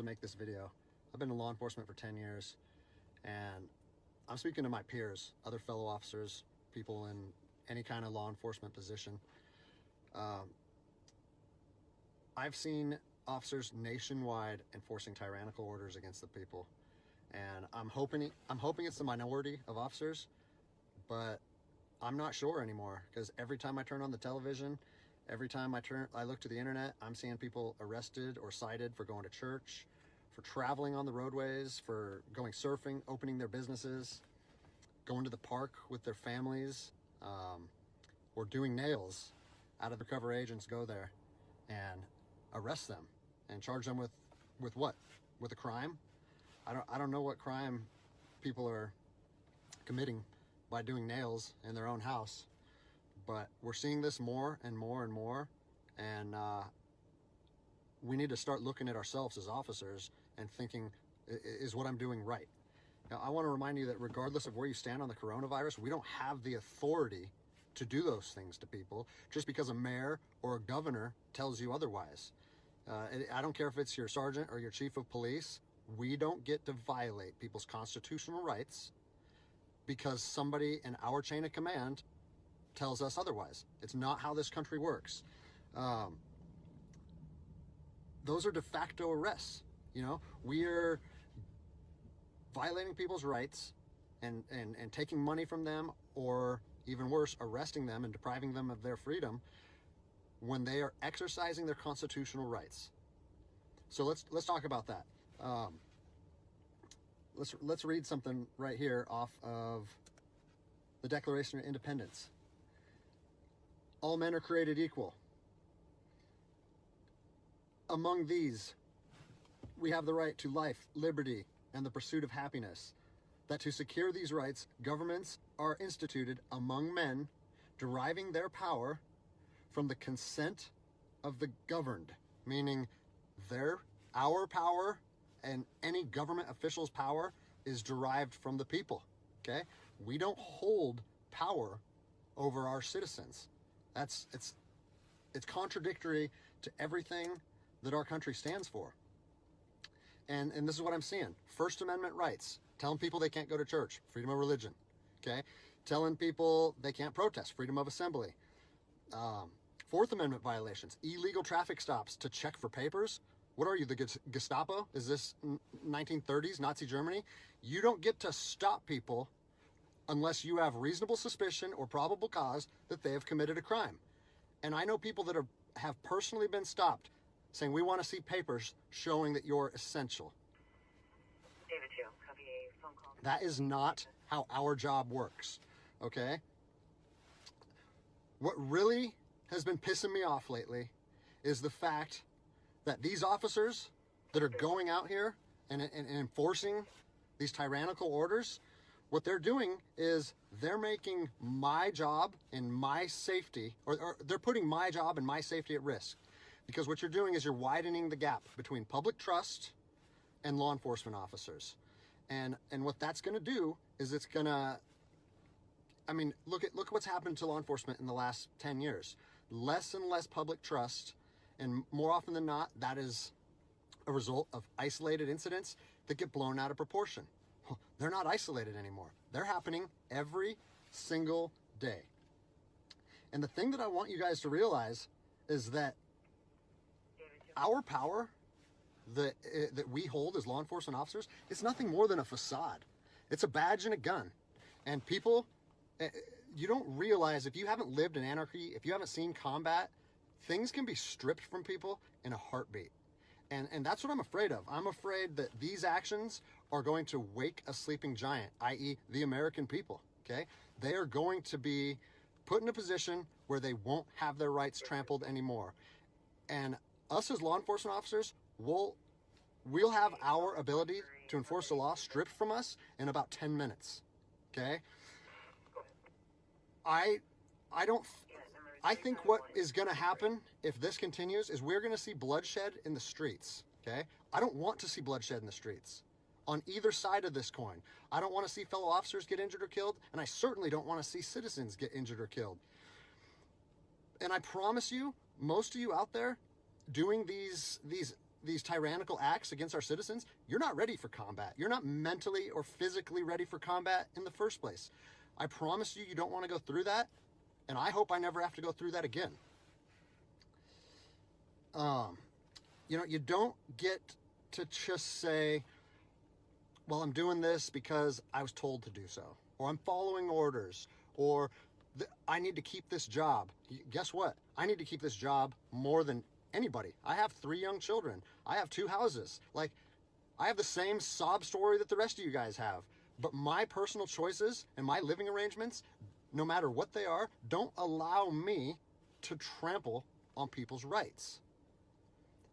make this video. I've been in law enforcement for 10 years, and I'm speaking to my peers, other fellow officers, people in any kind of law enforcement position. I've seen officers nationwide enforcing tyrannical orders against the people, and I'm hoping it's the minority of officers, but I'm not sure anymore, because every time I turn on the television, every time I look to the internet, I'm seeing people arrested or cited for going to church, for traveling on the roadways, for going surfing, opening their businesses, going to the park with their families, or doing nails. Out of the cover agents go there and arrest them and charge them with what? With a crime? I don't know what crime people are committing by doing nails in their own house, but we're seeing this more and more and more, and we need to start looking at ourselves as officers and thinking, is what I'm doing right? Now, I want to remind you that regardless of where you stand on the coronavirus, we don't have the authority to do those things to people just because a mayor or a governor tells you otherwise. I don't care if it's your sergeant or your chief of police. We don't get to violate people's constitutional rights because somebody in our chain of command tells us otherwise. It's not how this country works. Those are de facto arrests. You know, we're violating people's rights and taking money from them, or even worse, arresting them and depriving them of their freedom when they are exercising their constitutional rights. So let's talk about that. Let's read something right here off of the Declaration of Independence. All men are created equal. Among these, we have the right to life, liberty, and the pursuit of happiness. That to secure these rights, governments are instituted among men, deriving their power from the consent of the governed, meaning our power and any government official's power is derived from the people. Okay, we don't hold power over our citizens. It's contradictory to everything that our country stands for. And this is what I'm seeing. First Amendment rights, telling people they can't go to church, freedom of religion. Okay, telling people they can't protest, freedom of assembly. Fourth Amendment violations, illegal traffic stops to check for papers. What are you, the Gestapo? Is this 1930s Nazi Germany? You don't get to stop people unless you have reasonable suspicion or probable cause that they have committed a crime. And I know people that have personally been stopped saying, we want to see papers showing that you're essential. David 2, copy a phone call. That is not how our job works, okay? What really has been pissing me off lately is the fact that these officers that are going out here and enforcing these tyrannical orders, what they're doing is they're making my job and my safety, or they're putting my job and my safety at risk. Because what you're doing is you're widening the gap between public trust and law enforcement officers. And what that's going to do is it's going to, I mean, look at what's happened to law enforcement in the last 10 years. Less and less public trust, and more often than not, that is a result of isolated incidents that get blown out of proportion. Well, they're not isolated anymore. They're happening every single day. And the thing that I want you guys to realize is that our power that we hold as law enforcement officers, it's nothing more than a facade. It's a badge and a gun. And people, you don't realize, if you haven't lived in anarchy, if you haven't seen combat, things can be stripped from people in a heartbeat. And that's what I'm afraid of. I'm afraid that these actions are going to wake a sleeping giant, i.e. the American people, okay? They are going to be put in a position where they won't have their rights trampled anymore. And us as law enforcement officers, we'll have our ability to enforce the law stripped from us in about 10 minutes, okay? I think what is going to happen if this continues is we're going to see bloodshed in the streets, okay? I don't want to see bloodshed in the streets on either side of this coin. I don't want to see fellow officers get injured or killed, and I certainly don't want to see citizens get injured or killed. And I promise you, most of you out there doing these these tyrannical acts against our citizens, you're not ready for combat. You're not mentally or physically ready for combat in the first place. I promise you, you don't want to go through that, and I hope I never have to go through that again. You know, you don't get to just say, well, I'm doing this because I was told to do so, or I'm following orders, or I need to keep this job. Guess what? I need to keep this job more than anybody. I have 3 young children. I have 2 houses. Like, I have the same sob story that the rest of you guys have. But my personal choices and my living arrangements, no matter what they are, don't allow me to trample on people's rights.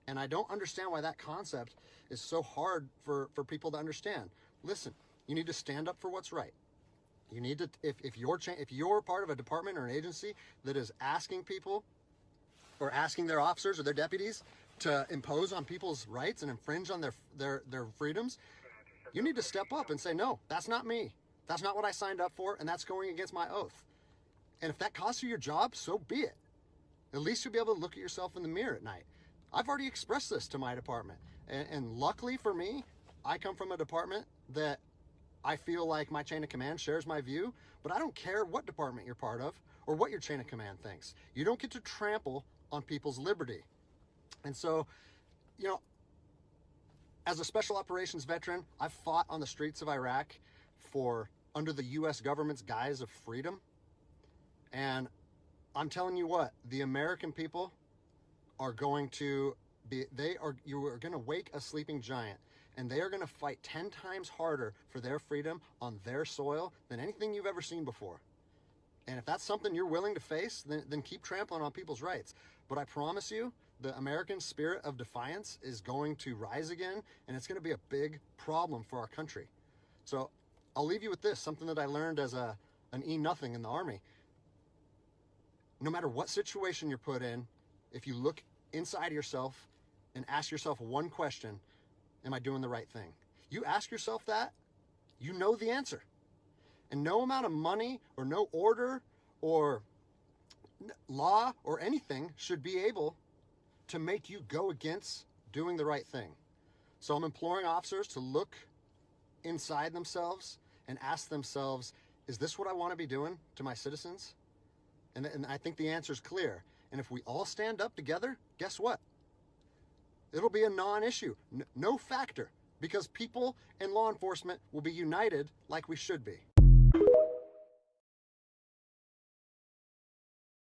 And I don't understand why that concept is so hard for people to understand. Listen, you need to stand up for what's right. You need to, if you're part of a department or an agency that is asking people or asking their officers or their deputies to impose on people's rights and infringe on their freedoms, you need to step up and say, no, that's not me. That's not what I signed up for, and that's going against my oath. And if that costs you your job, so be it. At least you'll be able to look at yourself in the mirror at night. I've already expressed this to my department. And luckily for me, I come from a department that I feel like my chain of command shares my view, but I don't care what department you're part of or what your chain of command thinks. You don't get to trample on people's liberty. And so, you know, as a special operations veteran, I've fought on the streets of Iraq under the U.S. government's guise of freedom. And I'm telling you what, the American people are going to you are going to wake a sleeping giant, and they are going to fight 10 times harder for their freedom on their soil than anything you've ever seen before. And if that's something you're willing to face, then keep trampling on people's rights. But I promise you, the American spirit of defiance is going to rise again, and it's going to be a big problem for our country. So I'll leave you with this, something that I learned as an E-nothing in the Army. No matter what situation you're put in, if you look inside yourself and ask yourself one question, am I doing the right thing? You ask yourself that, you know the answer. And no amount of money or no order or law or anything should be able to make you go against doing the right thing. So I'm imploring officers to look inside themselves and ask themselves, is this what I want to be doing to my citizens? And I think the answer is clear. And if we all stand up together, guess what? It'll be a non-issue, no factor, because people and law enforcement will be united like we should be.